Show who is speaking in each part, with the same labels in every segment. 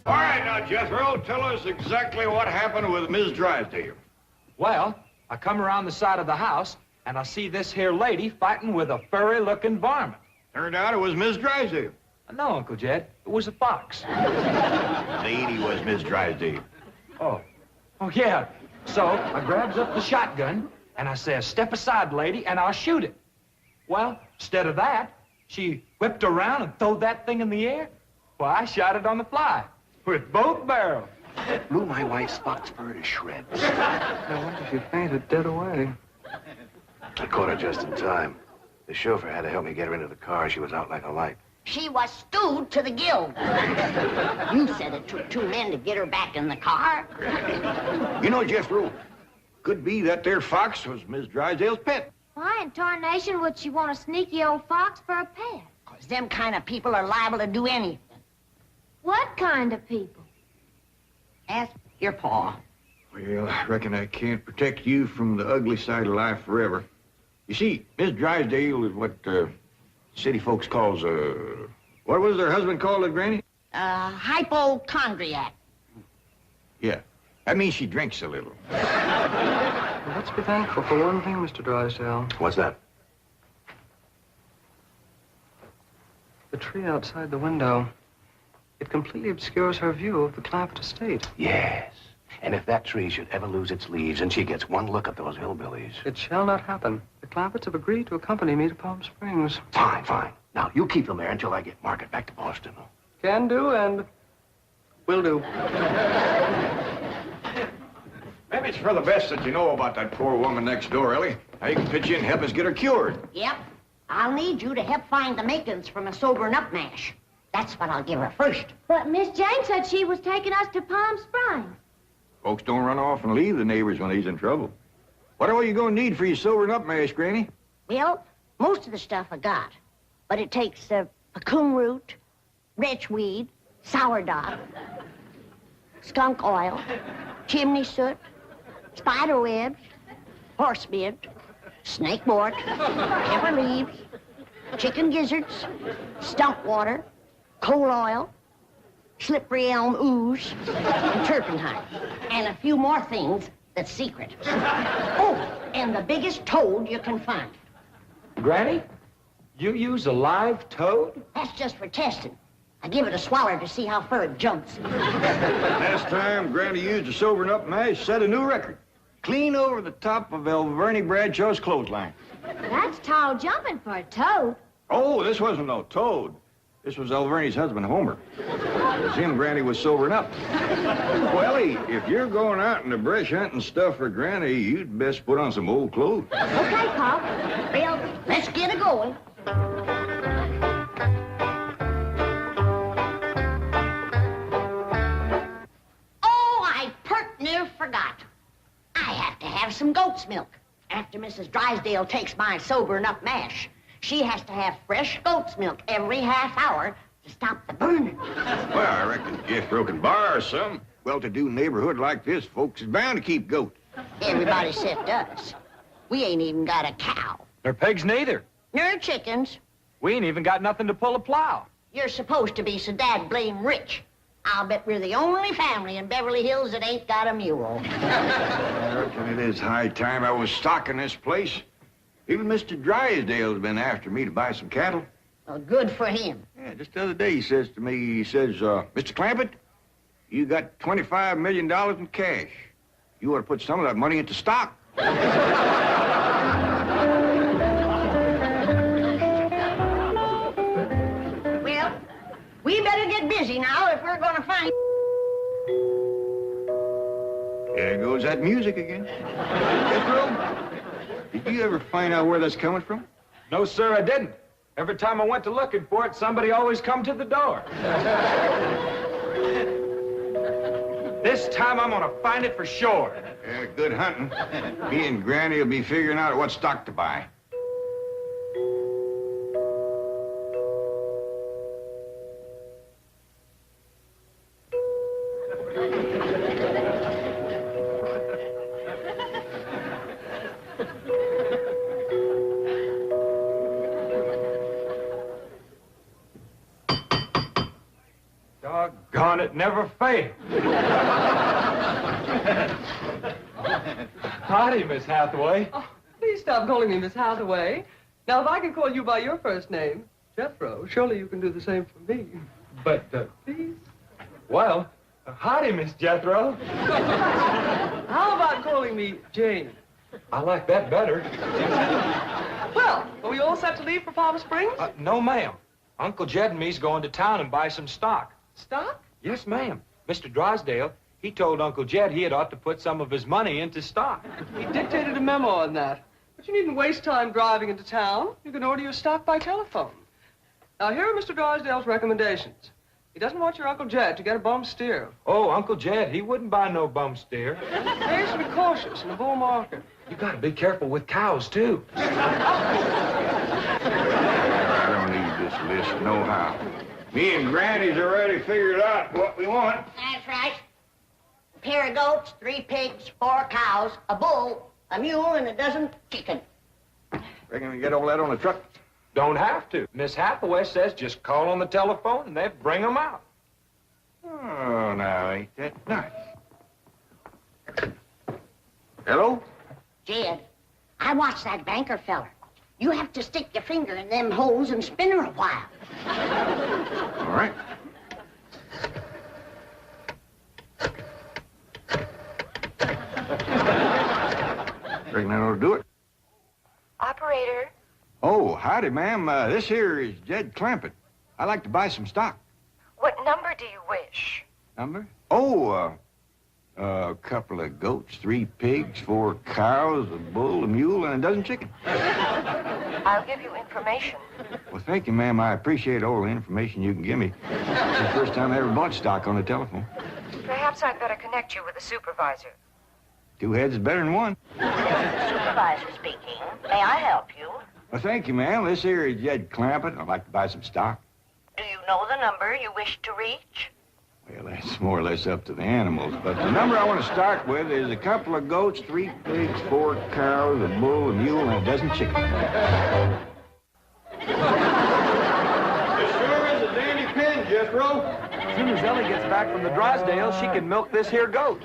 Speaker 1: All right, now, Jethro, tell us exactly what happened with Miss Drysdale.
Speaker 2: Well, I come around the side of the house, and I see this here lady fighting with a furry-looking varmint.
Speaker 1: Turned out it was Miss Drysdale.
Speaker 2: No, Uncle Jed, it was a fox.
Speaker 1: Lady was Miss Drysdale.
Speaker 2: Oh, yeah. So I grabs up the shotgun, and I says, step aside, lady, and I'll shoot it. Well, instead of that, she whipped around and throwed that thing in the air. Well, I shot it on the fly with both barrels.
Speaker 3: Blew my wife's fox fur to shreds.
Speaker 4: I wonder if you fainted dead away.
Speaker 3: I caught her just in time. The chauffeur had to help me get her into the car. She was out like a light.
Speaker 5: She was stewed to the gills. You said it took 2 men to get her back in the car.
Speaker 1: You know, Jethro, could be that there fox was Miss Drysdale's pet.
Speaker 6: Why in tarnation would she want a sneaky old fox for a pet?
Speaker 5: 'Cause them kind of people are liable to do anything.
Speaker 6: What kind of people?
Speaker 5: Ask your pa.
Speaker 1: Well, I reckon I can't protect you from the ugly side of life forever. You see, Miss Drysdale is what city folks calls what was her husband called it, Granny?
Speaker 5: Hypochondriac.
Speaker 1: Yeah, that means she drinks a little.
Speaker 4: Well, let's be thankful for one thing, Mr. Drysdale.
Speaker 3: What's that?
Speaker 4: The tree outside the window. It completely obscures her view of the Clampett estate.
Speaker 3: Yes. And if that tree should ever lose its leaves and she gets one look at those hillbillies...
Speaker 4: It shall not happen. The Clampetts have agreed to accompany me to Palm Springs.
Speaker 3: Fine, fine. Now, you keep them there until I get Margaret back to Boston.
Speaker 4: Can do and will do.
Speaker 1: Maybe it's for the best that you know about that poor woman next door, Ellie. Now you can pitch in and help us get her cured.
Speaker 5: Yep. I'll need you to help find the makings from a sobering up mash. That's what I'll give her first.
Speaker 6: But Miss Jane said she was taking us to Palm Springs.
Speaker 1: Folks don't run off and leave the neighbors when he's in trouble. What are you going to need for your sobering up mash, Granny?
Speaker 5: Well, most of the stuff I got. But it takes pecan root, wretchweed, sourdough, skunk oil, chimney soot, spider webs, horse beard, snake mort, pepper leaves, chicken gizzards, stump water, coal oil, slippery elm ooze, and turpentine, and a few more things that's secret. Oh, and the biggest toad you can find.
Speaker 2: Granny, you use a live toad?
Speaker 5: That's just for testing. I give it a swaller to see how far it jumps.
Speaker 1: Last time Granny used a sobering up mash, set a new record. Clean over the top of Alverny Bradshaw's clothesline.
Speaker 6: That's tall jumping for a toad.
Speaker 1: Oh, this wasn't no toad. This was Alverny's husband, Homer. It was him Granny was sobering up. Welly, if you're going out into brush hunting stuff for Granny, you'd best put on some old clothes.
Speaker 5: Okay, Pop. Well, let's get it going. Oh, I pert near forgot. I have to have some goat's milk. After Mrs. Drysdale takes my sobering up mash, she has to have fresh goat's milk every half hour to stop the burning.
Speaker 1: Well, I reckon Jethro can borrow some. Well-to-do neighborhood like this, folks is bound to keep goats.
Speaker 5: Everybody except us. We ain't even got a cow.
Speaker 2: Nor pigs neither.
Speaker 5: Nor chickens.
Speaker 2: We ain't even got nothing to pull a plow.
Speaker 5: You're supposed to be so dad blame rich. I'll bet we're the only family in Beverly Hills that ain't got a mule.
Speaker 1: I reckon it is high time I was stocking this place. Even Mr. Drysdale's been after me to buy some cattle.
Speaker 5: Well, good for him.
Speaker 1: Yeah, just the other day he says to me, Mr. Clampett, you got $25 million in cash. You ought to put some of that money into stock.
Speaker 5: Well, we better get busy now if we're going to find...
Speaker 1: There goes that music again. Jethro, did you ever find out where that's coming from?
Speaker 2: No, sir, I didn't. Every time I went to looking for it, somebody always come to the door. This time I'm gonna find it for sure.
Speaker 1: Yeah, good hunting. Me and Granny will be figuring out what stock to buy. Doggone
Speaker 2: that never failed. Howdy, Miss Hathaway.
Speaker 4: Oh, please stop calling me Miss Hathaway. Now, if I can call you by your first name, Jethro, surely you can do the same for me.
Speaker 2: But,
Speaker 4: Please?
Speaker 2: well, howdy, Miss Jethro.
Speaker 4: How about calling me Jane?
Speaker 2: I like that better.
Speaker 4: Well, are we all set to leave for Palm Springs?
Speaker 2: No, ma'am. Uncle Jed and me's going to town and buy some stock.
Speaker 4: Stock?
Speaker 2: Yes, ma'am. Mr. Drysdale, he told Uncle Jed he had ought to put some of his money into stock.
Speaker 4: He dictated a memo on that. But you needn't waste time driving into town. You can order your stock by telephone. Now, here are Mr. Drysdale's recommendations. He doesn't want your Uncle Jed to get a bum steer.
Speaker 2: Oh, Uncle Jed, he wouldn't buy no bum steer.
Speaker 4: He should be cautious in the bull market.
Speaker 2: You gotta be careful with cows, too.
Speaker 1: I don't need this list nohow. Me and Granny's already figured out what we want.
Speaker 5: That's right. A pair of goats, 3 pigs, 4 cows, a bull, a mule, and a dozen chicken.
Speaker 1: Reckon we get all that on the truck?
Speaker 2: Don't have to. Miss Hathaway says just call on the telephone and they bring them out.
Speaker 1: Oh, now, ain't that nice? Hello?
Speaker 5: Jed, I watched that banker feller. You have to stick your finger in them holes and spin her a while.
Speaker 1: All right. Reckon that ought to do it.
Speaker 7: Operator.
Speaker 1: Oh, howdy, ma'am. This here is Jed Clampett. I'd like to buy some stock.
Speaker 7: What number do you wish?
Speaker 1: Number? Oh, a couple of goats, 3 pigs, 4 cows, a bull, a mule, and a dozen chicken.
Speaker 7: I'll give you information.
Speaker 1: Well, thank you, ma'am. I appreciate all the information you can give me. It's the first time I ever bought stock on the telephone.
Speaker 7: Perhaps I'd better connect you with a supervisor.
Speaker 1: 2 heads is better than 1.
Speaker 7: Supervisor speaking. May I help you?
Speaker 1: Well, thank you, ma'am. This here is Jed Clampett. I'd like to buy some stock.
Speaker 7: Do you know the number you wish to reach?
Speaker 1: Well, that's more or less up to the animals. But the number I want to start with is a couple of goats, 3 pigs, 4 cows, a bull, a mule, and a dozen chickens. This sure is a dandy pen, Jethro.
Speaker 2: As soon as Ellie gets back from the Drysdale, she can milk this here goat.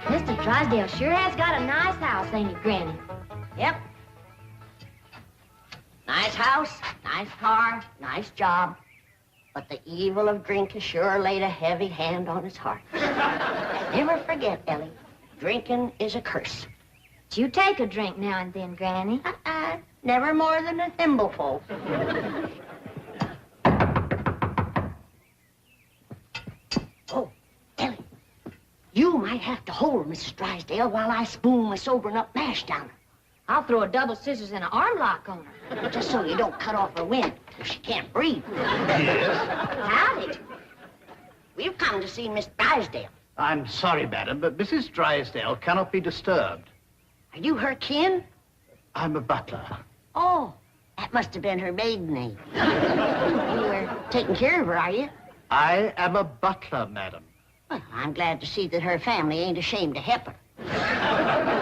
Speaker 6: Mr. Drysdale sure has got a nice house, ain't he, Granny?
Speaker 5: Yep. Nice house, nice car, nice job. But the evil of drink has sure laid a heavy hand on his heart. Never forget, Ellie, drinking is a curse.
Speaker 6: But you take a drink now and then, Granny.
Speaker 5: Never more than a thimbleful. Oh, Ellie, you might have to hold Mrs. Drysdale while I spoon my sobering up mash down her.
Speaker 6: I'll throw a double scissors and an arm lock on her.
Speaker 5: Just so you don't cut off her wind if she can't breathe. Howdy. We've come to see Miss Drysdale.
Speaker 8: I'm sorry, madam, but Mrs. Drysdale cannot be disturbed.
Speaker 5: Are you her kin?
Speaker 8: I'm a butler.
Speaker 5: Oh, that must have been her maiden name. You were taking care of her, are you?
Speaker 8: I am a butler, madam.
Speaker 5: Well, I'm glad to see that her family ain't ashamed to help her.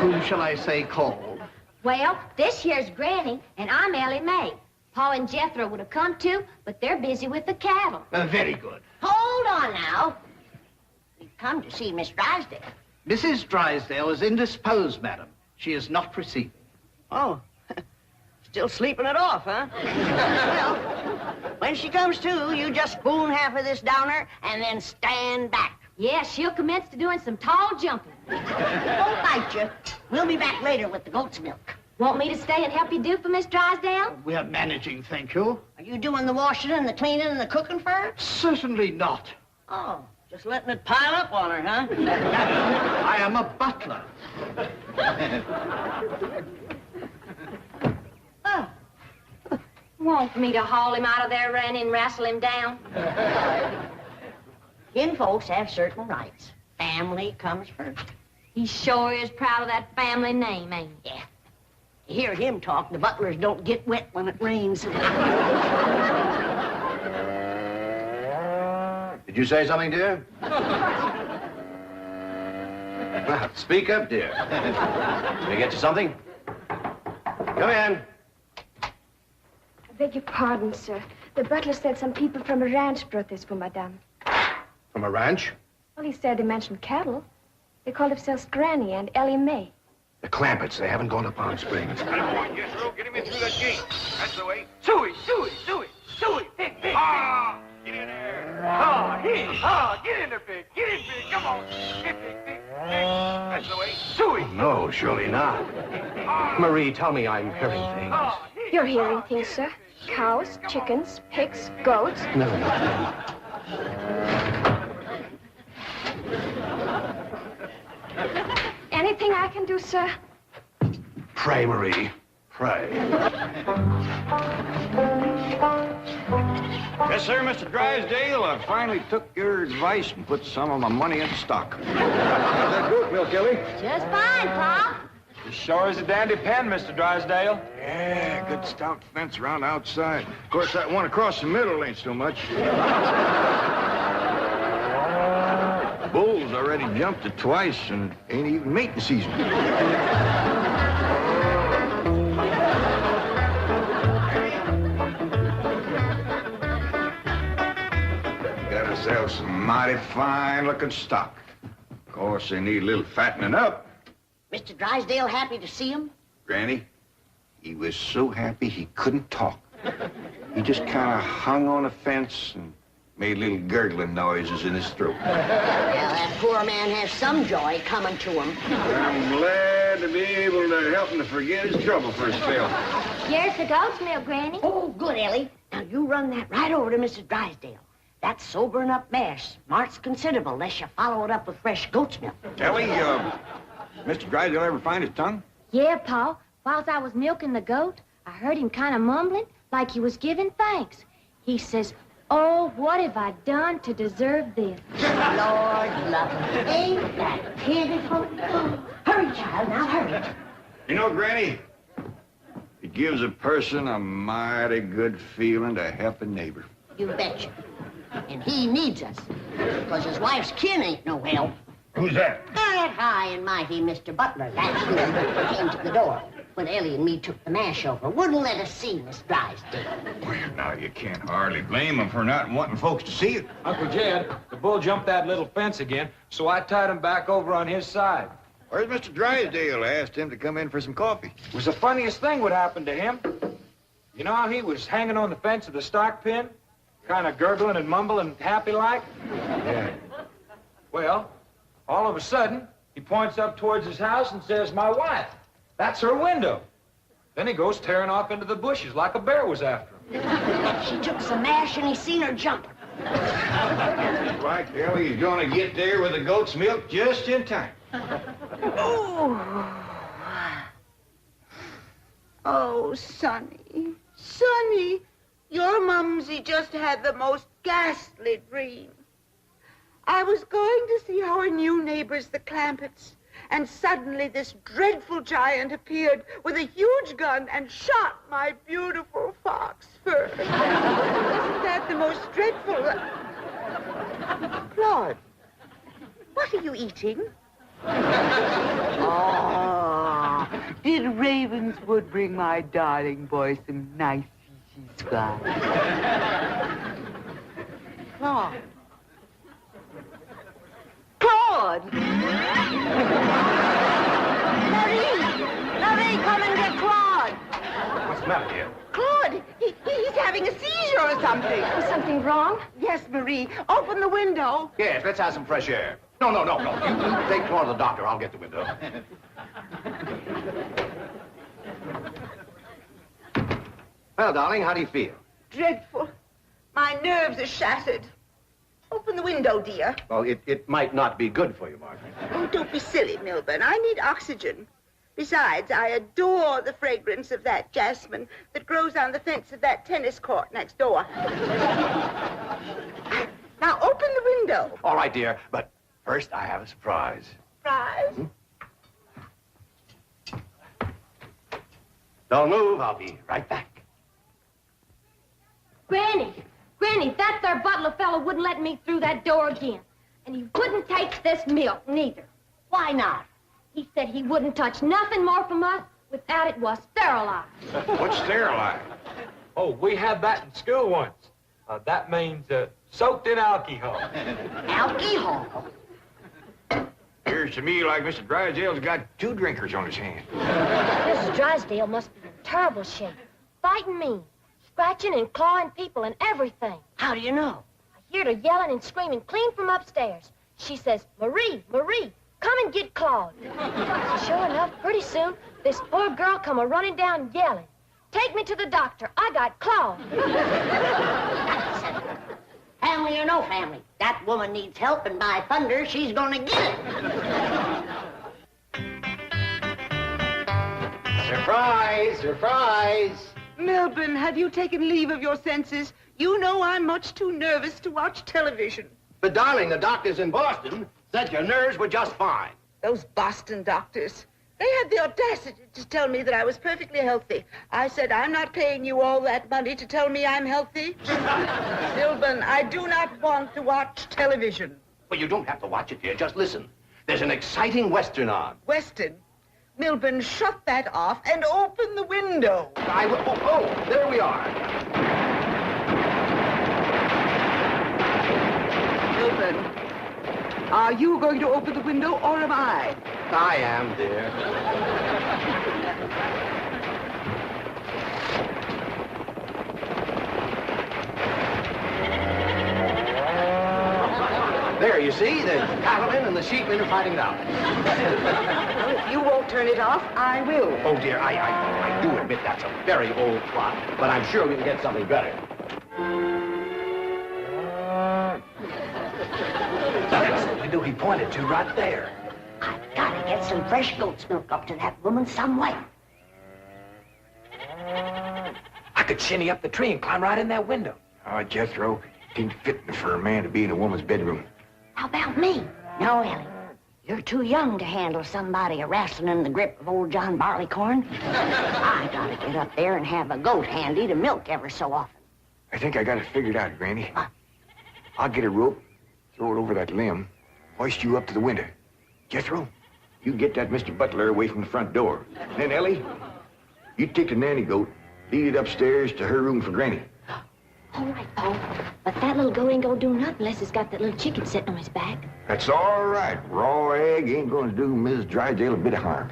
Speaker 8: Whom shall I say called?
Speaker 6: Well, this here's Granny, and I'm Ellie Mae. Paul and Jethro would have come too, but they're busy with the cattle.
Speaker 8: Very good.
Speaker 5: Hold on now. We've come to see Miss Drysdale.
Speaker 8: Mrs. Drysdale is indisposed, madam. She is not receiving.
Speaker 5: Oh, still sleeping it off, huh? Well, when she comes to, you just spoon half of this down her and then stand back.
Speaker 6: Yeah, she'll commence to doing some tall jumping.
Speaker 5: Don't bite you. We'll be back later with the goat's milk.
Speaker 6: Want me to stay and help you do for Miss Drysdale?
Speaker 8: We are managing, thank you.
Speaker 5: Are you doing the washing and the cleaning and the cooking for her?
Speaker 8: Certainly not.
Speaker 5: Oh, just letting it pile up on her, huh?
Speaker 8: I am a butler.
Speaker 5: Oh.
Speaker 6: Want me to haul him out of there, Ranny, and wrestle him down?
Speaker 5: Kin folks have certain rights. Family comes first.
Speaker 6: He sure is proud of that family name, ain't he?
Speaker 5: Yeah. You hear him talk, the butlers don't get wet when it rains.
Speaker 3: Did you say something, dear? Well, speak up, dear. Can I get you something? Come in.
Speaker 9: I beg your pardon, sir. The butler said some people from a ranch brought this for Madame.
Speaker 3: From a ranch?
Speaker 9: Well, he said they mentioned cattle. They called themselves Granny and Ellie Mae.
Speaker 3: The Clampetts. They haven't gone to Palm Springs.
Speaker 1: Yes, sir. Get him in through that gate. That's the way.
Speaker 2: Suey, pig.
Speaker 1: Ah! Get in there.
Speaker 2: Get in there, pig. Get in, pig. Come on. Pig.
Speaker 1: That's the way.
Speaker 2: Suey.
Speaker 3: No, surely not. Marie, tell me I'm hearing things.
Speaker 9: You're hearing things, sir. Cows, chickens, pigs, goats.
Speaker 3: No.
Speaker 9: Anything I can do, sir?
Speaker 3: Pray, Marie. Pray.
Speaker 1: Yes, sir, Mr. Drysdale. I finally took your advice and put some of my money into stock. How's that goat milk, Ellie?
Speaker 5: Just fine, Paul.
Speaker 2: As sure as a dandy pen, Mr. Drysdale.
Speaker 1: Yeah, good stout fence around outside. Of course, that one across the middle ain't so much. Bulls already jumped it twice and ain't even mating season. Got ourselves some mighty fine-looking stock. Of course, they need a little fattening up.
Speaker 5: Mr. Drysdale happy to see him?
Speaker 1: Granny, he was so happy he couldn't talk. He just kind of hung on the fence and made little gurgling noises in his throat.
Speaker 5: Well, that poor man has some joy coming to him.
Speaker 1: I'm glad to be able to help him to forget his trouble for a spell.
Speaker 6: Here's the goat's milk, Granny.
Speaker 5: Oh, good, Ellie. Now, you run that right over to Mrs. Drysdale. That sobering up mash smarts considerable unless you follow it up with fresh goat's milk.
Speaker 1: Ellie, Mr. Drysdale ever find his tongue?
Speaker 6: Yeah, Pa. Whilst I was milking the goat, I heard him kind of mumbling like he was giving thanks. He says, "Oh, what have I done to deserve this?"
Speaker 5: Lord love him. Ain't that pitiful? Oh, hurry, child, now hurry.
Speaker 1: You know, Granny, it gives a person a mighty good feeling to help a neighbor.
Speaker 5: You betcha. And he needs us, because his wife's kin ain't no help.
Speaker 1: Who's that?
Speaker 5: That high and mighty Mr. Butler, that's who came to the door when Ellie and me took the mash over. Wouldn't let us see Miss Drysdale.
Speaker 1: Well, now, you can't hardly blame him for not wanting folks to see it.
Speaker 2: Uncle Jed, the bull jumped that little fence again, so I tied him back over on his side.
Speaker 1: Where's Mr. Drysdale? I asked him to come in for some coffee.
Speaker 2: It was the funniest thing would happen to him. You know how he was hanging on the fence of the stock pen, kind of gurgling and mumbling happy-like?
Speaker 1: Yeah.
Speaker 2: Well, all of a sudden, he points up towards his house and says, "My wife, that's her window." Then he goes tearing off into the bushes like a bear was after him.
Speaker 5: She took some mash and he seen her jumping.
Speaker 1: Right, Ellie, he's gonna get there with the goat's milk just in time.
Speaker 10: Oh, Sonny, Sonny, your mumsy just had the most ghastly dream. I was going to see our new neighbors, the Clampetts, and suddenly this dreadful giant appeared with a huge gun and shot my beautiful fox fur. Isn't that the most dreadful... Claude, what are you eating? Oh, did Ravenswood bring my darling boy some nice cheese fries? Claude. Claude! Marie, come and get Claude.
Speaker 3: What's the matter, dear?
Speaker 10: Claude, he's having a seizure or something.
Speaker 9: Is something wrong?
Speaker 10: Yes, Marie. Open the window.
Speaker 3: Yes, let's have some fresh air. No. You take Claude to the doctor. I'll get the window. Well, darling, how do you feel?
Speaker 10: Dreadful. My nerves are shattered. Open the window, dear.
Speaker 3: Well, it might not be good for you, Margaret.
Speaker 10: Oh, don't be silly, Milburn. I need oxygen. Besides, I adore the fragrance of that jasmine that grows on the fence of that tennis court next door. Now, open the window.
Speaker 3: All right, dear, but first I have a surprise.
Speaker 10: Surprise?
Speaker 3: Don't move. I'll be right back.
Speaker 6: Granny, that there butler fellow wouldn't let me through that door again. And he wouldn't take this milk, neither.
Speaker 5: Why not?
Speaker 6: He said he wouldn't touch nothing more from us without it was sterilized.
Speaker 1: What's sterilized?
Speaker 2: Oh, we had that in school once. That means soaked in alcohol.
Speaker 5: Alcohol?
Speaker 1: Appears to me like Mr. Drysdale's got 2 drinkers on his hand.
Speaker 6: Mrs. Drysdale must be in terrible shape. Fighting me, scratching and clawing people and everything.
Speaker 5: How do you know?
Speaker 6: I heard her yelling and screaming clean from upstairs. She says, Marie, Marie, come and get Claude. Sure enough, pretty soon, this poor girl come a-running down yelling. Take me to the doctor. I got Claude.
Speaker 5: Family or no family, that woman needs help, and by thunder, she's gonna get it.
Speaker 8: Surprise! Surprise!
Speaker 10: Milburn, have you taken leave of your senses? You know I'm much too nervous to watch television.
Speaker 8: But, darling, the doctors in Boston said your nerves were just fine.
Speaker 10: Those Boston doctors. They had the audacity to tell me that I was perfectly healthy. I said, I'm not paying you all that money to tell me I'm healthy. Milburn, I do not want to watch television.
Speaker 8: Well, you don't have to watch it, dear. Just listen. There's an exciting Western on.
Speaker 10: Weston, Milburn, shut that off and open the window.
Speaker 8: I will. Oh, there we are.
Speaker 10: Milburn, are you going to open the window or am I?
Speaker 8: I am, dear. There, you see, the cattlemen and the sheepmen are fighting it out.
Speaker 10: Well, if you won't turn it off, I will.
Speaker 8: Oh, dear, I do admit that's a very old plot, but I'm sure we can get something better.
Speaker 2: That's the window he pointed to right there.
Speaker 5: I've got to get some fresh goat's milk up to that woman some way.
Speaker 2: I could shinny up the tree and climb right in that window.
Speaker 1: Oh, Jethro, it ain't fitting for a man to be in a woman's bedroom.
Speaker 5: How about me? No, Ellie. You're too young to handle somebody wrestling in the grip of old John Barleycorn. I gotta get up there and have a goat handy to milk ever so often.
Speaker 1: I think I got it figured out, Granny. I'll get a rope, throw it over that limb, hoist you up to the window. Jethro, you get that Mr. Butler away from the front door. Then, Ellie, you take the nanny goat, lead it upstairs to her room for Granny.
Speaker 6: All right, Paul. But that little goat ain't gonna do nothing unless he's got that little chicken sitting on his back.
Speaker 1: That's all right. Raw egg ain't gonna do Mrs. Drysdale a bit of harm.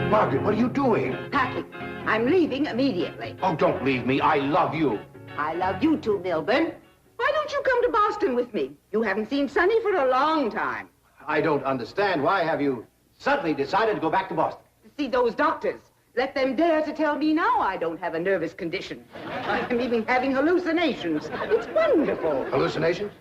Speaker 8: Margaret, what are you doing?
Speaker 10: Packing. I'm leaving immediately.
Speaker 8: Oh, don't leave me. I love you.
Speaker 10: I love you too, Milburn. Why don't you come to Boston with me? You haven't seen Sonny for a long time.
Speaker 8: I don't understand. Why have you suddenly decided to go back to Boston?
Speaker 10: See those doctors. Let them dare to tell me now I don't have a nervous condition. I'm even having hallucinations. It's wonderful.
Speaker 8: Hallucinations?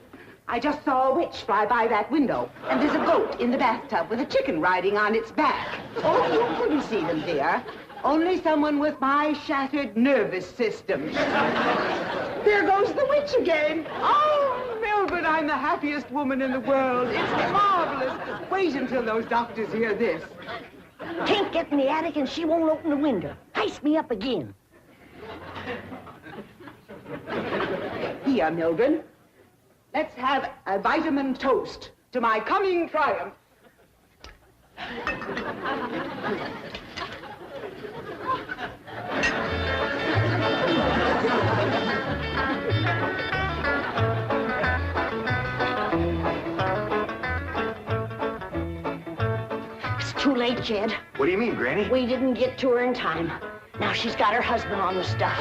Speaker 10: I just saw a witch fly by that window, and there's a goat in the bathtub with a chicken riding on its back. Oh, you couldn't see them, dear. Only someone with my shattered nervous system. There goes the witch again. Oh, Milburn, I'm the happiest woman in the world. It's marvelous. Wait until those doctors hear this.
Speaker 5: Can't get in the attic and she won't open the window. Ice me up again.
Speaker 10: Here, Milburn. Let's have a vitamin toast to my coming triumph.
Speaker 5: late, Jed.
Speaker 3: What do you mean, Granny?
Speaker 5: We didn't get to her in time. Now she's got her husband on the stuff.